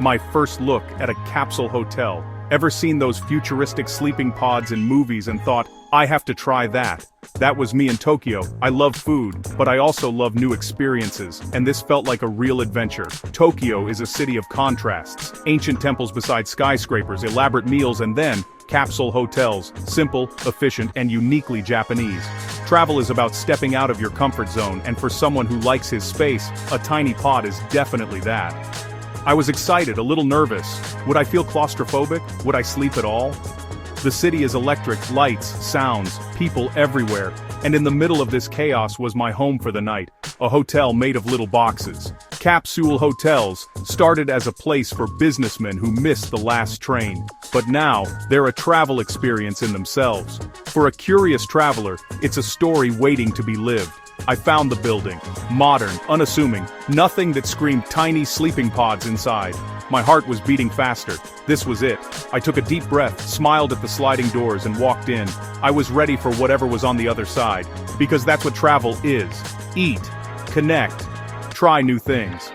My first look at a capsule hotel. Ever seen those futuristic sleeping pods in movies and thought, I have to try that? That was me in Tokyo. I love food, but I also love new experiences, and this felt like a real adventure. Tokyo is a city of contrasts. Ancient temples beside skyscrapers, elaborate meals, and then capsule hotels, simple, efficient, and uniquely Japanese. Travel is about stepping out of your comfort zone, and for someone who likes his space, a tiny pod is definitely that. I was excited, a little nervous. Would I feel claustrophobic? Would I sleep at all? The city is electric, lights, sounds, people everywhere, and in the middle of this chaos was my home for the night, a hotel made of little boxes. Capsule hotels started as a place for businessmen who missed the last train, but now they're a travel experience in themselves. For a curious traveler, it's a story waiting to be lived. I found the building. Modern, unassuming, nothing that screamed tiny sleeping pods inside. My heart was beating faster. This was it. I took a deep breath, smiled at the sliding doors, and walked in. I was ready for whatever was on the other side. Because that's what travel is. Eat. Connect. Try new things.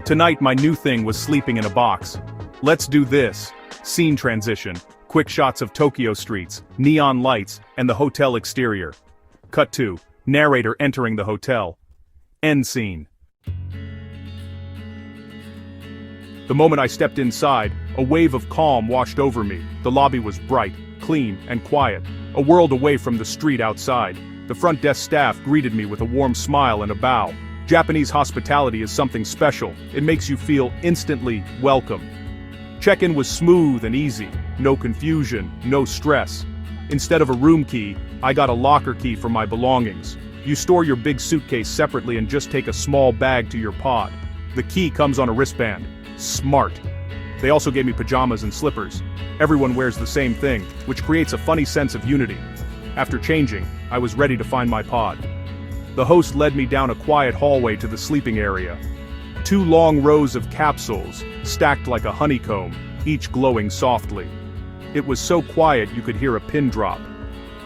Tonight my new thing was sleeping in a box. Let's do this. Scene transition. Quick shots of Tokyo streets, neon lights, and the hotel exterior. Cut to narrator entering the hotel. End scene. The moment I stepped inside, a wave of calm washed over me. The lobby was bright, clean, and quiet, a world away from the street outside. The front desk staff greeted me with a warm smile and a bow. Japanese hospitality is something special. It makes you feel instantly welcome. Check-in was smooth and easy. No confusion, no stress. Instead of a room key, I got a locker key for my belongings. You store your big suitcase separately and just take a small bag to your pod. The key comes on a wristband. Smart. They also gave me pajamas and slippers. Everyone wears the same thing, which creates a funny sense of unity. After changing, I was ready to find my pod. The host led me down a quiet hallway to the sleeping area. 2 long rows of capsules, stacked like a honeycomb, each glowing softly. It was so quiet you could hear a pin drop.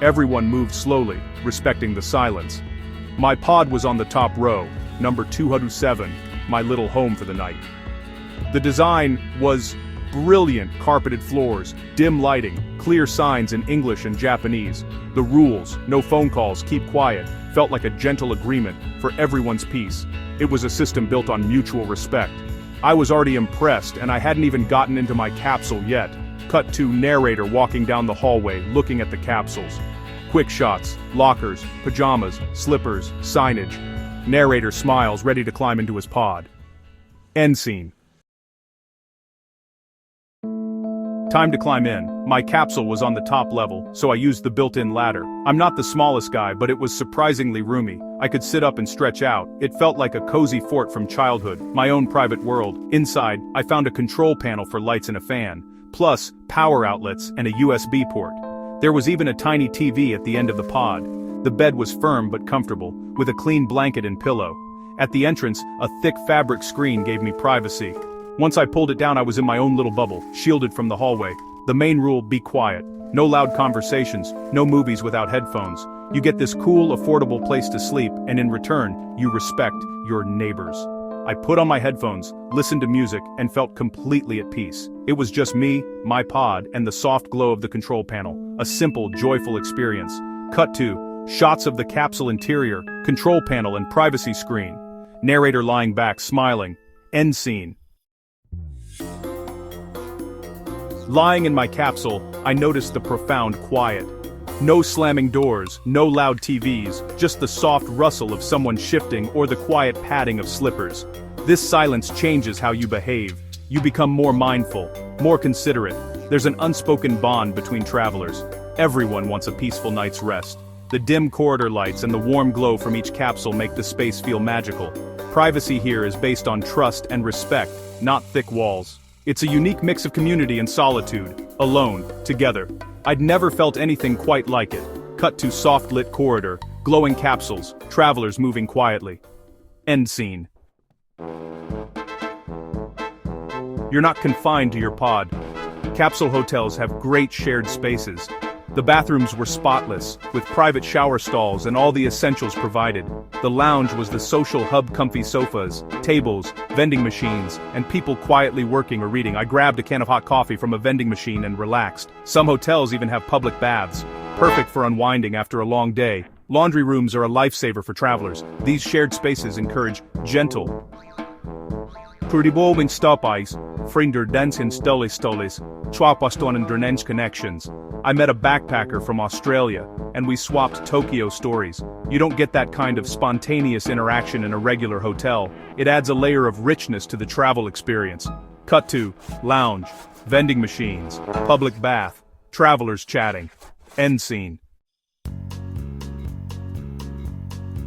Everyone moved slowly, respecting the silence. My pod was on the top row, number 207, my little home for the night. The design was brilliant: carpeted floors, dim lighting, clear signs in English and Japanese. The rules, no phone calls, keep quiet, felt like a gentle agreement for everyone's peace. It was a system built on mutual respect. I was already impressed, and I hadn't even gotten into my capsule yet. Cut to narrator walking down the hallway, looking at the capsules. Quick shots, lockers, pajamas, slippers, signage. Narrator smiles, ready to climb into his pod. End scene. Time to climb in. My capsule was on the top level, so I used the built-in ladder. I'm not the smallest guy, but it was surprisingly roomy. I could sit up and stretch out. It felt like a cozy fort from childhood, my own private world. Inside, I found a control panel for lights and a fan, plus power outlets and a USB port. There was even a tiny TV at the end of the pod. The bed was firm but comfortable, with a clean blanket and pillow. At the entrance, a thick fabric screen gave me privacy. Once I pulled it down, I was in my own little bubble, shielded from the hallway. The main rule: be quiet. No loud conversations, no movies without headphones. You get this cool, affordable place to sleep, and in return, you respect your neighbors. I put on my headphones, listened to music, and felt completely at peace. It was just me, my pod, and the soft glow of the control panel. A simple, joyful experience. Cut to shots of the capsule interior, control panel, and privacy screen. Narrator lying back, smiling. End scene. Lying in my capsule, I noticed the profound quiet. No slamming doors, no loud TVs, just the soft rustle of someone shifting or the quiet padding of slippers. This silence changes how you behave. You become more mindful, more considerate. There's an unspoken bond between travelers. Everyone wants a peaceful night's rest. The dim corridor lights and the warm glow from each capsule make the space feel magical. Privacy here is based on trust and respect, not thick walls. It's a unique mix of community and solitude, alone, together. I'd never felt anything quite like it. Cut to soft-lit corridor, glowing capsules, travelers moving quietly. End scene. You're not confined to your pod. Capsule hotels have great shared spaces. The bathrooms were spotless, with private shower stalls and all the essentials provided. The lounge was the social hub, comfy sofas, tables, vending machines, and people quietly working or reading. I grabbed a can of hot coffee from a vending machine and relaxed. Some hotels even have public baths, perfect for unwinding after a long day. Laundry rooms are a lifesaver for travelers. These shared spaces encourage gentle Turdiboling stopais, friender dansen stolis, chwapastonen drenens connections. I met a backpacker from Australia, and we swapped Tokyo stories. You don't get that kind of spontaneous interaction in a regular hotel. It adds a layer of richness to the travel experience. Cut to lounge, vending machines, public bath, travelers chatting. End scene.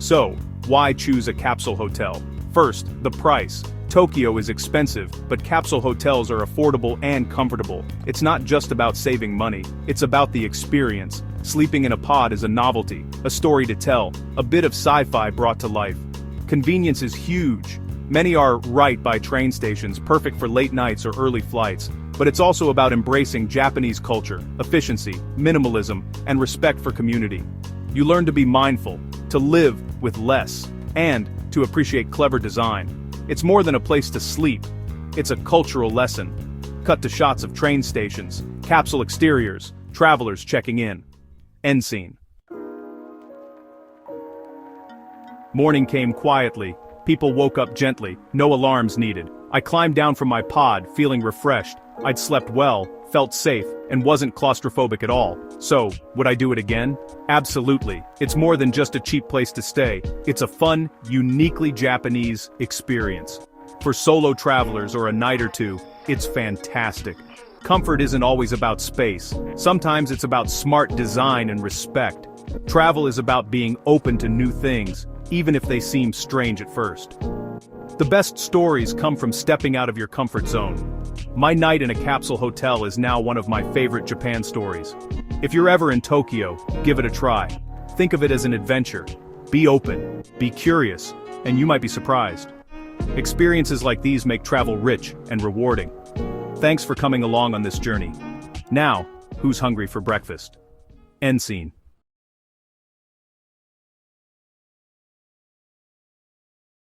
So, why choose a capsule hotel? First, the price. Tokyo is expensive, but capsule hotels are affordable and comfortable. It's not just about saving money, it's about the experience. Sleeping in a pod is a novelty, a story to tell, a bit of sci-fi brought to life. Convenience is huge. Many are right by train stations, perfect for late nights or early flights. But it's also about embracing Japanese culture, efficiency, minimalism, and respect for community. You learn to be mindful, to live with less, and to appreciate clever design. It's more than a place to sleep. It's a cultural lesson. Cut to shots of train stations, capsule exteriors, travelers checking in. End scene. Morning came quietly. People woke up gently, no alarms needed. I climbed down from my pod, feeling refreshed. I'd slept well, felt safe, and wasn't claustrophobic at all. So, would I do it again? Absolutely. It's more than just a cheap place to stay. It's a fun, uniquely Japanese experience. For solo travelers or a night or two, it's fantastic. Comfort isn't always about space. Sometimes it's about smart design and respect. Travel is about being open to new things, even if they seem strange at first. The best stories come from stepping out of your comfort zone. My night in a capsule hotel is now one of my favorite Japan stories. If you're ever in Tokyo, give it a try. Think of it as an adventure. Be open, be curious, and you might be surprised. Experiences like these make travel rich and rewarding. Thanks for coming along on this journey. Now, who's hungry for breakfast? End scene.